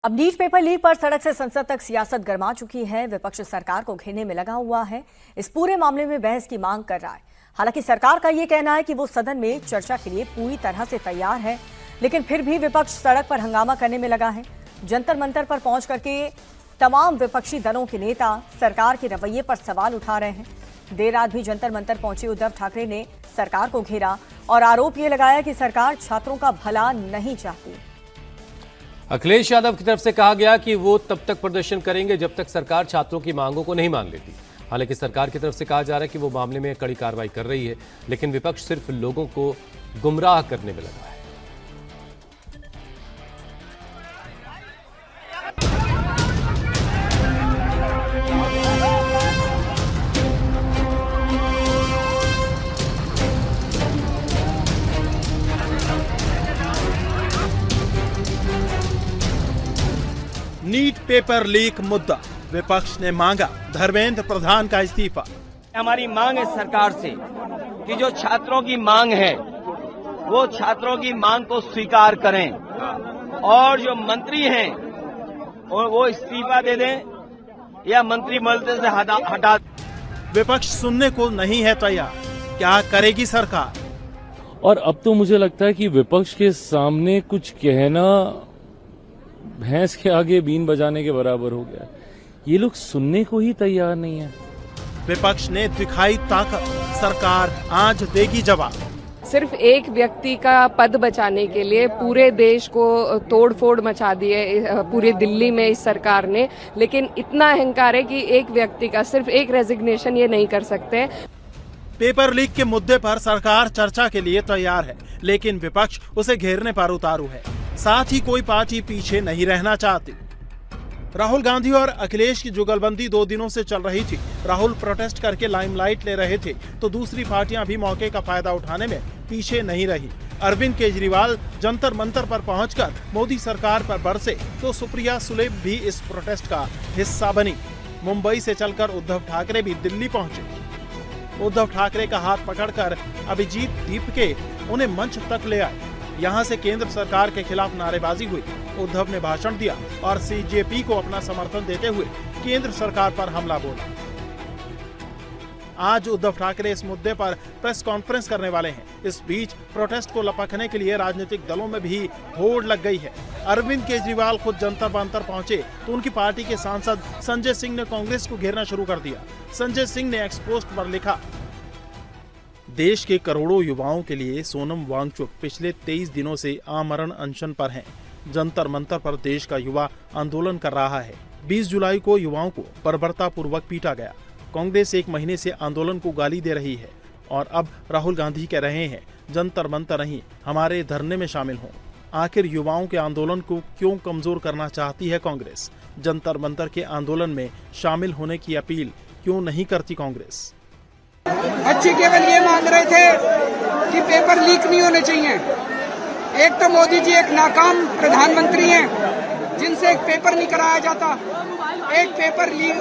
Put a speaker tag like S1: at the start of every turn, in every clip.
S1: अब NEET paper leak पर सड़क से संसद तक सियासत गर्मा चुकी है। विपक्ष सरकार को घेरने में लगा हुआ है। इस पूरे मामले में बहस की मांग कर रहा है। हालांकि सरकार का यह कहना है कि वो सदन में चर्चा के लिए पूरी तरह से तैयार है, लेकिन फिर भी विपक्ष सड़क पर हंगामा करने में लगा है। जंतर मंतर पर पहुंच करके तमाम विपक्षी दलों के नेता सरकार के रवैये पर सवाल उठा रहे हैं। देर रात भी जंतर मंतर पहुंचे उद्धव ठाकरे ने सरकार को घेरा और आरोप ये लगाया कि सरकार छात्रों का भला नहीं चाहती।
S2: अखिलेश यादव की तरफ से कहा गया कि वो तब तक प्रदर्शन करेंगे जब तक सरकार छात्रों की मांगों को नहीं मान लेती। हालांकि सरकार की तरफ से कहा जा रहा है कि वो मामले में कड़ी कार्रवाई कर रही है, लेकिन विपक्ष सिर्फ लोगों को गुमराह करने में लगा है।
S3: नीट पेपर लीक मुद्दा, विपक्ष ने मांगा धर्मेंद्र प्रधान का इस्तीफा।
S4: हमारी मांग है सरकार से कि जो छात्रों की मांग है वो छात्रों की मांग को स्वीकार करें और जो मंत्री हैं वो इस्तीफा दे दें या मंत्रिमंडल से हटा।
S3: विपक्ष सुनने को नहीं है तैयार, क्या करेगी सरकार?
S5: और अब तो मुझे लगता है कि विपक्ष के सामने कुछ कहना भैंस के आगे बीन बजाने के बराबर हो गया। ये लोग सुनने को ही तैयार नहीं है।
S3: विपक्ष ने दिखाई ताकत, सरकार आज देगी जवाब।
S6: सिर्फ एक व्यक्ति का पद बचाने के लिए पूरे देश को तोड़फोड़ मचा दी है पूरी दिल्ली में इस सरकार ने, लेकिन इतना अहंकार है कि एक व्यक्ति का सिर्फ एक रेजिग्नेशन ये नहीं कर सकते।
S3: पेपर लीक के मुद्दे पर सरकार चर्चा के लिए तैयार है, लेकिन विपक्ष उसे घेरने पर उतारू है। साथ ही कोई पार्टी पीछे नहीं रहना चाहती। राहुल गांधी और अखिलेश की जुगलबंदी 2 दिनों से चल रही थी। राहुल प्रोटेस्ट करके लाइमलाइट ले रहे थे, तो दूसरी पार्टियां भी मौके का फायदा उठाने में पीछे नहीं रही। अरविंद केजरीवाल जंतर मंतर पर पहुंचकर मोदी सरकार पर बरसे, तो सुप्रिया सुले भी इस प्रोटेस्ट का हिस्सा बनी। मुंबई से चलकर उद्धव ठाकरे भी दिल्ली पहुंचे। उद्धव ठाकरे का हाथ पकड़कर अभिजीत दीपके उन्हें मंच तक ले आए। यहाँ से केंद्र सरकार के खिलाफ नारेबाजी हुई। उद्धव ने भाषण दिया और सीजेपी को अपना समर्थन देते हुए केंद्र सरकार पर हमला बोला। आज उद्धव ठाकरे इस मुद्दे पर प्रेस कॉन्फ्रेंस करने वाले हैं। इस बीच प्रोटेस्ट को लपकने के लिए राजनीतिक दलों में भी होड़ लग गई है। अरविंद केजरीवाल खुद जंतर मंतर पहुंचे तो उनकी पार्टी के सांसद संजय सिंह ने कांग्रेस को घेरना शुरू कर दिया। संजय सिंह ने एक्स पोस्ट पर लिखा, देश के करोड़ों युवाओं के लिए सोनम वांगचुक पिछले 23 दिनों से आमरण अनशन पर हैं। जंतर मंतर पर देश का युवा आंदोलन कर रहा है। 20 जुलाई को युवाओं को बर्बरतापूर्वक पीटा गया। कांग्रेस 1 महीने से आंदोलन को गाली दे रही है और अब राहुल गांधी कह रहे हैं जंतर मंतर नहीं, हमारे धरने में शामिल हों। आखिर युवाओं के आंदोलन को क्यों कमजोर करना चाहती है कांग्रेस? जंतर मंतर के आंदोलन में शामिल होने की अपील क्यों नहीं करती कांग्रेस?
S7: बच्चे केवल ये मांग रहे थे कि पेपर लीक नहीं होने चाहिए। एक तो मोदी जी एक नाकाम प्रधानमंत्री हैं जिनसे एक पेपर नहीं कराया जाता। एक पेपर लीक,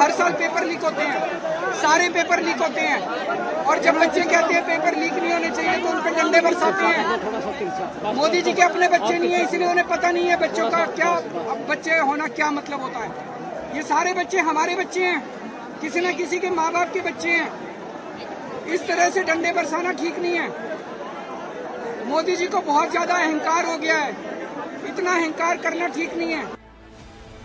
S7: हर साल पेपर लीक होते हैं, सारे पेपर लीक होते हैं। और जब बच्चे कहते हैं पेपर लीक नहीं होने चाहिए तो उन पर डंडे बरसाते हैं। मोदी जी के अपने बच्चे नहीं है, इसलिए उन्हें पता नहीं है बच्चों का क्या, बच्चे होना क्या मतलब होता है। ये सारे बच्चे हमारे बच्चे हैं, किसी न किसी के माँ बाप के बच्चे हैं। इस तरह से डंडे बरसाना ठीक नहीं है। मोदी जी को बहुत ज्यादा अहंकार हो गया है, इतना अहंकार करना ठीक नहीं है।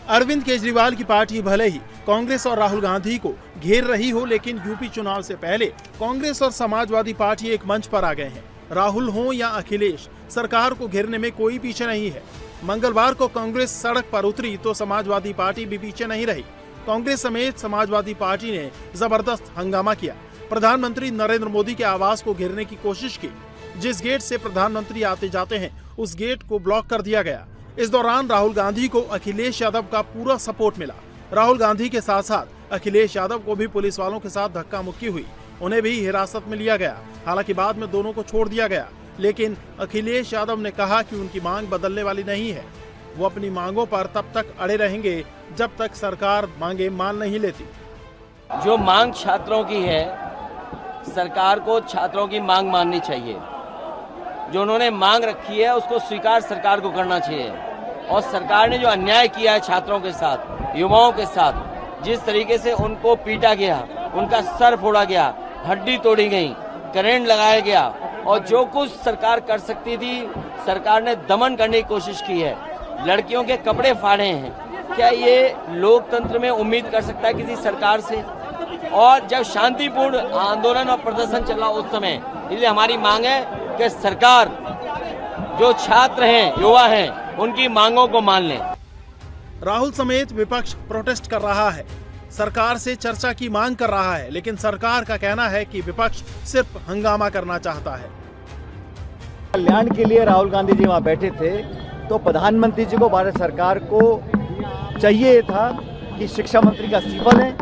S3: अरविंद केजरीवाल की पार्टी भले ही कांग्रेस और राहुल गांधी को घेर रही हो, लेकिन यूपी चुनाव से पहले कांग्रेस और समाजवादी पार्टी एक मंच पर आ गए हैं। राहुल हो या अखिलेश, सरकार को घेरने में कोई पीछे नहीं है। मंगलवार को कांग्रेस सड़क पर उतरी तो समाजवादी पार्टी भी पीछे नहीं रही। कांग्रेस समेत समाजवादी पार्टी ने जबरदस्त हंगामा किया। प्रधानमंत्री नरेंद्र मोदी के आवास को घेरने की कोशिश की। जिस गेट से प्रधानमंत्री आते जाते हैं उस गेट को ब्लॉक कर दिया गया। इस दौरान राहुल गांधी को अखिलेश यादव का पूरा सपोर्ट मिला। राहुल गांधी के साथ साथ अखिलेश यादव को भी पुलिस वालों के साथ धक्का मुक्की हुई। उन्हें भी हिरासत में लिया गया। हालांकि बाद में दोनों को छोड़ दिया गया, लेकिन अखिलेश यादव ने कहा कि उनकी मांग बदलने वाली नहीं है। वो अपनी मांगों पर तब तक अड़े रहेंगे जब तक सरकार मांगे मान नहीं लेती।
S4: जो मांग छात्रों की है, सरकार को छात्रों की मांग माननी चाहिए। जो उन्होंने मांग रखी है उसको स्वीकार सरकार को करना चाहिए। और सरकार ने जो अन्याय किया है छात्रों के साथ, युवाओं के साथ, जिस तरीके से उनको पीटा गया, उनका सर फोड़ा गया, हड्डी तोड़ी गई, करंट लगाया गया और जो कुछ सरकार कर सकती थी सरकार ने दमन करने की कोशिश की है, लड़कियों के कपड़े फाड़े हैं। क्या ये लोकतंत्र में उम्मीद कर सकता है किसी सरकार से? और जब शांतिपूर्ण आंदोलन और प्रदर्शन चल रहा उस समय, इसलिए हमारी मांग है कि सरकार जो छात्र हैं, युवा हैं, उनकी मांगों को मान लें।
S3: राहुल समेत विपक्ष प्रोटेस्ट कर रहा है, सरकार से चर्चा की मांग कर रहा है, लेकिन सरकार का कहना है कि विपक्ष सिर्फ हंगामा करना चाहता है।
S8: कल्याण के लिए राहुल गांधी जी वहां बैठे थे तो प्रधानमंत्री जी को, भारत सरकार को चाहिए था कि शिक्षा मंत्री का इस्तीफा लें,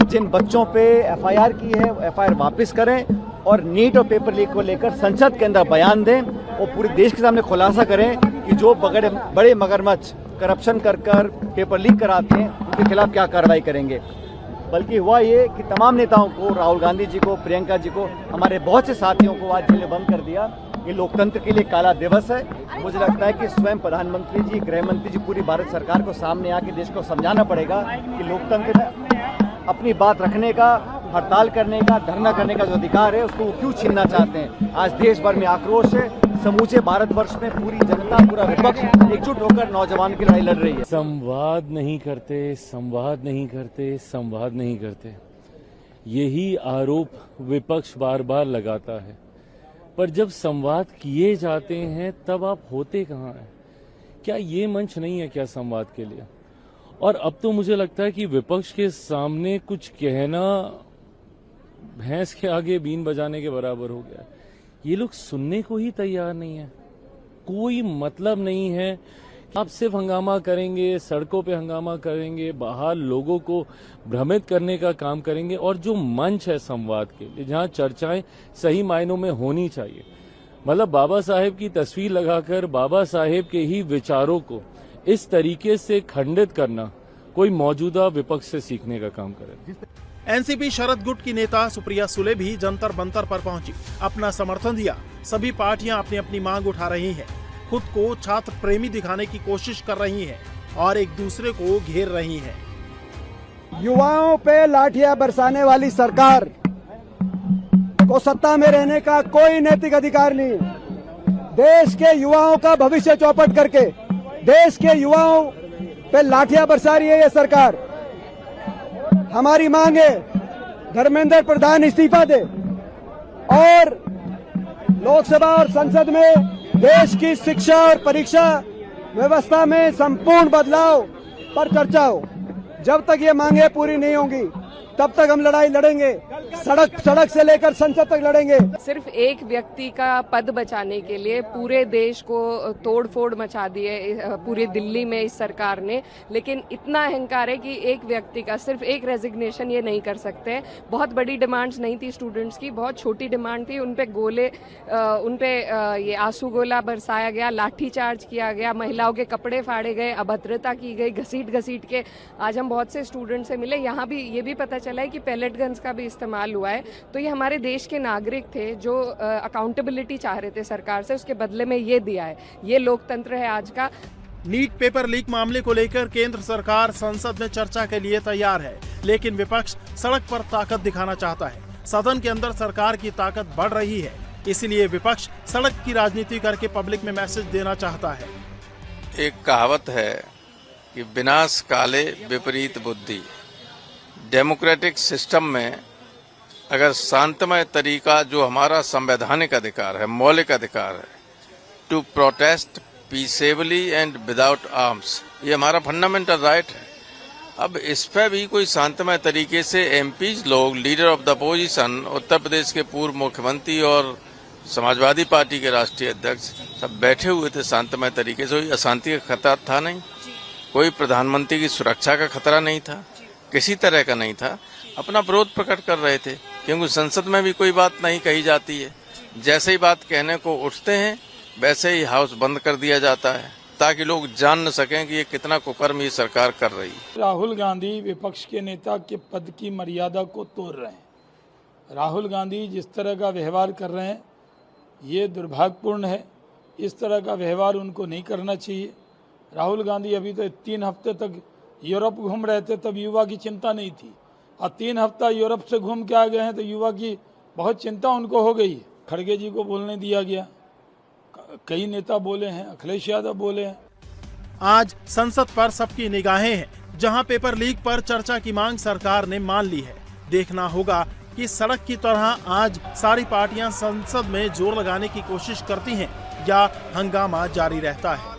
S8: जिन बच्चों पे एफआईआर की है एफआईआर वापस करें और नीट और पेपर लीक को लेकर संसद के अंदर बयान दें और पूरे देश के सामने खुलासा करें कि जो बड़े मगरमच्छ करप्शन कर पेपर लीक कराते हैं उनके खिलाफ क्या कार्रवाई करेंगे। बल्कि हुआ ये कि तमाम नेताओं को, राहुल गांधी जी को, प्रियंका जी को, हमारे बहुत से साथियों को आज जेल में बंद कर दिया। ये लोकतंत्र के लिए काला दिवस है। मुझे लगता है कि स्वयं प्रधानमंत्री जी, गृह मंत्री जी, पूरी भारत सरकार को सामने आके देश को समझाना पड़ेगा कि लोकतंत्र में अपनी बात रखने का, हड़ताल करने का, धरना करने का जो अधिकार है उसको वो क्यों छीनना चाहते हैं। आज देश भर में आक्रोश है, समूचे भारतवर्ष में पूरी जनता, पूरा विपक्ष एकजुट होकर नौजवान की लड़ाई लड़ रही है।
S5: संवाद नहीं करते, संवाद नहीं करते, संवाद नहीं करते, यही आरोप विपक्ष बार बार लगाता है। पर जब संवाद किए जाते हैं तब आप होते कहाँ हैं? क्या ये मंच नहीं है क्या संवाद के लिए? और अब तो मुझे लगता है कि विपक्ष के सामने कुछ कहना भैंस के आगे बीन बजाने के बराबर हो गया। ये लोग सुनने को ही तैयार नहीं है। कोई मतलब नहीं है। आप सिर्फ हंगामा करेंगे, सड़कों पे हंगामा करेंगे, बाहर लोगों को भ्रमित करने का काम करेंगे। और जो मंच है संवाद के लिए, जहां चर्चाएं सही मायनों में होनी चाहिए, मतलब बाबा साहेब की तस्वीर लगाकर बाबा साहेब के ही विचारों को इस तरीके से खंडित करना, कोई मौजूदा विपक्ष से सीखने का काम करे।
S3: एनसीपी शरद गुट की नेता सुप्रिया सुले भी जंतर मंतर पर पहुंची, अपना समर्थन दिया। सभी पार्टियां अपनी अपनी मांग उठा रही हैं, खुद को छात्र प्रेमी दिखाने की कोशिश कर रही हैं और एक दूसरे को घेर रही हैं।
S9: युवाओं पे लाठियां बरसाने वाली सरकार को सत्ता में रहने का कोई नैतिक अधिकार नहीं। देश के युवाओं का भविष्य चौपट करके देश के युवाओं पे लाठियां बरसा रही है ये सरकार। हमारी मांग है धर्मेंद्र प्रधान इस्तीफा दे और लोकसभा और संसद में देश की शिक्षा और परीक्षा व्यवस्था में संपूर्ण बदलाव पर चर्चा हो। जब तक ये मांगे पूरी नहीं होंगी तब तक हम लड़ाई लड़ेंगे, सड़क से लेकर संसद तक लड़ेंगे।
S6: सिर्फ एक व्यक्ति का पद बचाने के लिए पूरे देश को तोड़-फोड़ मचा दी है पूरी दिल्ली में इस सरकार ने। लेकिन इतना अहंकार है कि एक व्यक्ति का सिर्फ एक रेजिग्नेशन ये नहीं कर सकते। बहुत बड़ी डिमांड्स नहीं थी स्टूडेंट्स की, बहुत छोटी डिमांड थी। उनपे ये आंसू गोला बरसाया गया, लाठी चार्ज किया गया, महिलाओं के कपड़े फाड़े गए, अभद्रता की गई, घसीट के। आज हम बहुत से स्टूडेंट से मिले, यहाँ भी ये भी पता चला है कि पैलेट गन्स का भी इस्तेमाल हुआ है। तो ये हमारे देश के नागरिक थे जो अकाउंटेबिलिटी चाह रहे थे सरकार से, उसके बदले में ये दिया है। ये लोकतंत्र है आज का।
S3: नीट पेपर लीक मामले को लेकर केंद्र सरकार संसद में चर्चा के लिए तैयार है, लेकिन विपक्ष सड़क पर ताकत दिखाना चाहता है। सदन के अंदर सरकार की ताकत बढ़ रही है, इसलिए विपक्ष सड़क की राजनीति करके पब्लिक में मैसेज देना चाहता है।
S10: एक कहावत है कि विनाश काले विपरीत बुद्धि। डेमोक्रेटिक सिस्टम में अगर शांतमय तरीका, जो हमारा संवैधानिक अधिकार है, मौलिक अधिकार है, to protest peaceably and without arms, ये हमारा फंडामेंटल राइट है। अब इस पर भी कोई शांतमय तरीके से एमपीज लोग, leader of the opposition, Uttar Pradesh के पूर्व मुख्यमंत्री और समाजवादी पार्टी के राष्ट्रीय अध्यक्ष सब बैठे हुए थे शांतमय तरीके से। कोई अशांति का खतरा था नहीं, कोई प्रधानमंत्री की सुरक्षा का खतरा नहीं था, किसी तरह का नहीं था। अपना विरोध प्रकट कर रहे थे, क्योंकि संसद में भी कोई बात नहीं कही जाती है। जैसे ही बात कहने को उठते हैं वैसे ही हाउस बंद कर दिया जाता है, ताकि लोग जान न सकें कि ये कितना कुकर्म ये सरकार कर रही है।
S11: राहुल गांधी विपक्ष के नेता के पद की मर्यादा को तोड़ रहे हैं। राहुल गांधी जिस तरह का व्यवहार कर रहे हैं, ये दुर्भाग्यपूर्ण है। इस तरह का व्यवहार उनको नहीं करना चाहिए। राहुल गांधी अभी तो 3 हफ्ते तक यूरोप घूम रहे थे, तब युवा की चिंता नहीं थी। और 3 हफ्ता यूरोप से घूम के आ गए हैं तो युवा की बहुत चिंता उनको हो गई। खड़गे जी को बोलने दिया गया, कई नेता बोले हैं, अखिलेश यादव बोले हैं।
S3: आज संसद पर सबकी निगाहें हैं, जहां पेपर लीक पर चर्चा की मांग सरकार ने मान ली है। देखना होगा कि सड़क की तरह आज सारी पार्टियां संसद में जोर लगाने की कोशिश करती हैं या हंगामा जारी रहता है।